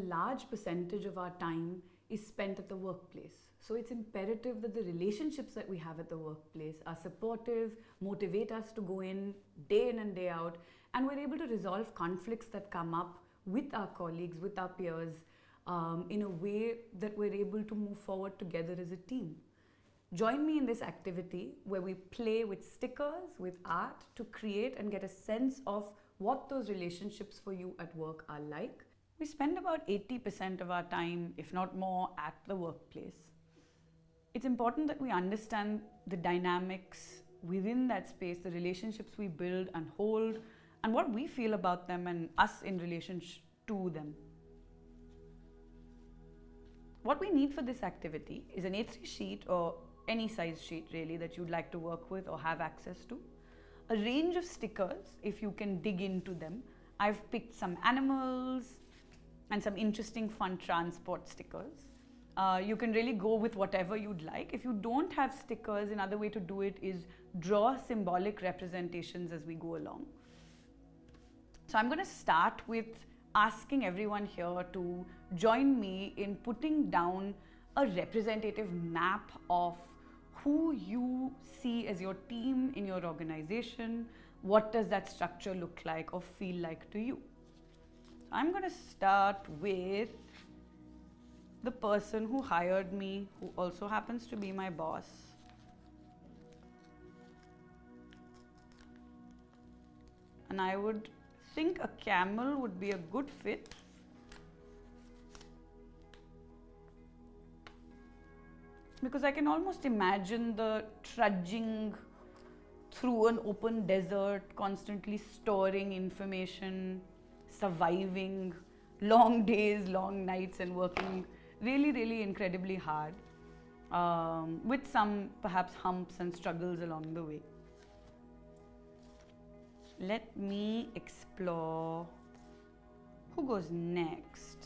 large percentage of our time is spent at the workplace. So it's imperative that the relationships that we have at the workplace are supportive, motivate us to go in and day out, and we're able to resolve conflicts that come up with our colleagues, with our peers, in a way that we're able to move forward together as a team. Join me in this activity where we play with stickers, with art, to create and get a sense of what those relationships for you at work are like. We spend about 80% of our time, if not more, at the workplace. It's important that we understand the dynamics within that space, the relationships we build and hold, and what we feel about them and us in relation to them. What we need for this activity is an A3 sheet, or any size sheet really that you'd like to work with or have access to, a range of stickers if you can dig into them. I've picked some animals and some interesting fun transport stickers. You can really go with whatever you'd like. If you don't have stickers, another way to do it is draw symbolic representations as we go along. So I'm going to start with asking everyone here to join me in putting down a representative map of who you see as your team in your organization. What does that structure look like or feel like to you? So I'm going to start with the person who hired me, who also happens to be my boss. And I would think a camel would be a good fit. Because I can almost imagine the trudging through an open desert, constantly storing information, surviving long days, long nights, and working really incredibly hard, with some perhaps humps and struggles along the way. Let me explore who goes next.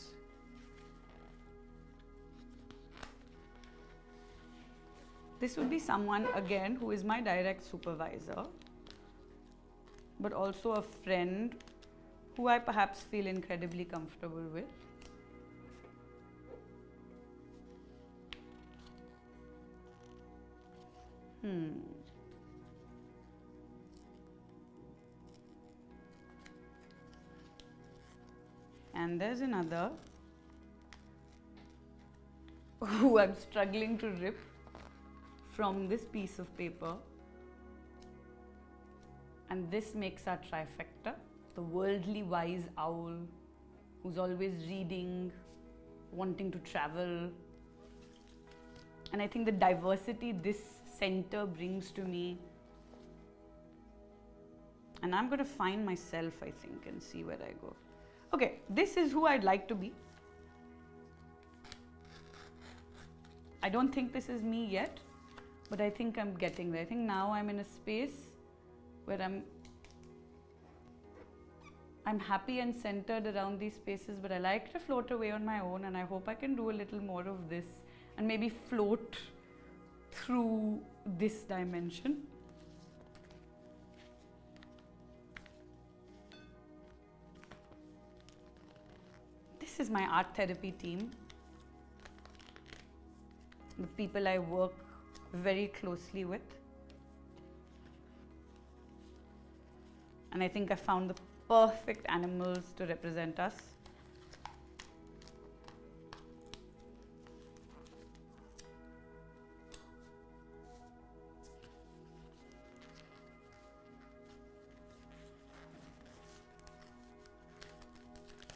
This would be someone, again, who is my direct supervisor, but also a friend who I perhaps feel incredibly comfortable with. And there's another who I'm struggling to rip from this piece of paper. And this makes our trifecta. The worldly wise owl who's always reading, wanting to travel. And I think the diversity this center brings to me. And I'm going to find myself, I think, and see where I go. Okay, this is who I'd like to be. I don't think this is me yet, but I think I'm getting there. I think now I'm in a space where I'm happy and centered around these spaces, but I like to float away on my own, and I hope I can do a little more of this and maybe float through this dimension. This is my art therapy team. The people I work very closely with. And I think I found the perfect animals to represent us.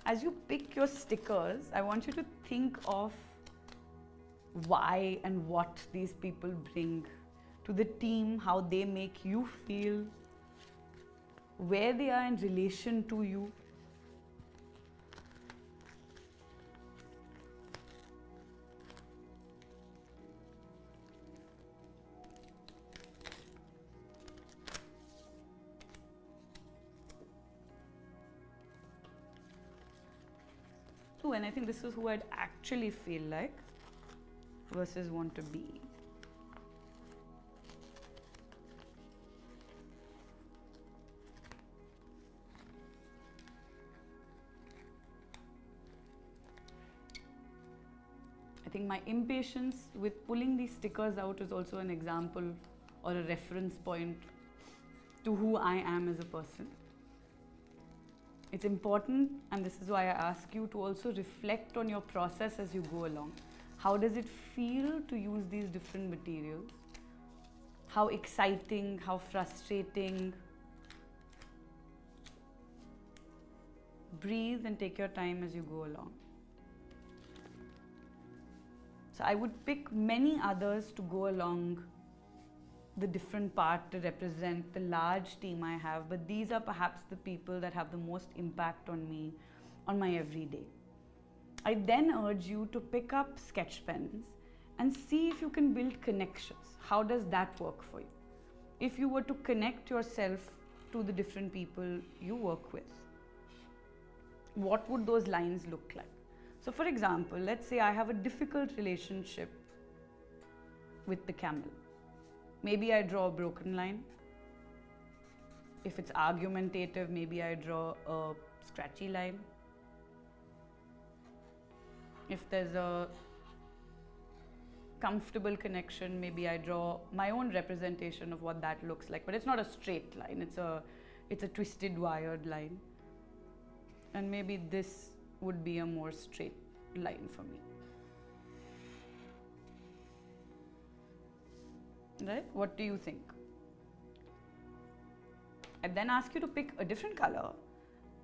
As you pick your stickers, I want you to think of why and what these people bring to the team, how they make you feel, where they are in relation to you. Oh, and I think this is who I'd actually feel like versus want to be. I think my impatience with pulling these stickers out is also an example or a reference point to who I am as a person. It's important, and this is why I ask you to also reflect on your process as you go along. How does it feel to use these different materials? How exciting, how frustrating? Breathe and take your time as you go along. So I would pick many others to go along the different part to represent the large team I have, but these are perhaps the people that have the most impact on me on my everyday. I then urge you to pick up sketch pens and see if you can build connections. How does that work for you? If you were to connect yourself to the different people you work with, what would those lines look like? So for example, let's say I have a difficult relationship with the camel. Maybe I draw a broken line. If it's argumentative, maybe I draw a scratchy line. If there's a comfortable connection, maybe I draw my own representation of what that looks like. But it's not a straight line, it's a twisted, wired line. And maybe this would be a more straight line for me. Right? What do you think? I then ask you to pick a different color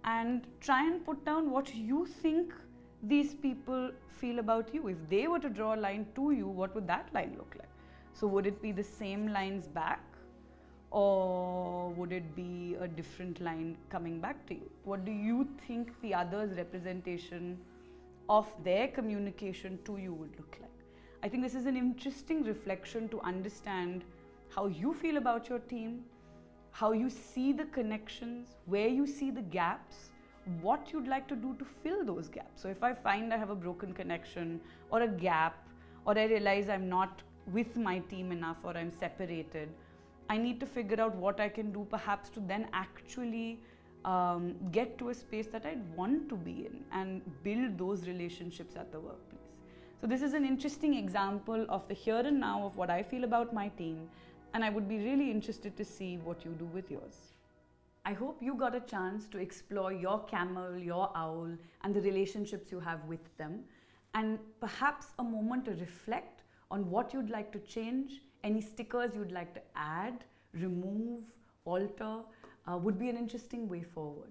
and try and put down what you think these people feel about you. If they were to draw a line to you, what would that line look like? So would it be the same lines back, or would it be a different line coming back to you? What do you think the other's representation of their communication to you would look like? I think this is an interesting reflection to understand how you feel about your team, how you see the connections, where you see the gaps, what you'd like to do to fill those gaps. So if I find I have a broken connection or a gap, or I realize I'm not with my team enough, or I'm separated, I need to figure out what I can do perhaps to then actually get to a space that I'd want to be in and build those relationships at the workplace. So this is an interesting example of the here and now of what I feel about my team, and I would be really interested to see what you do with yours. I hope you got a chance to explore your camel, your owl, and the relationships you have with them, and perhaps a moment to reflect on what you'd like to change, any stickers you'd like to add, remove, alter, would be an interesting way forward.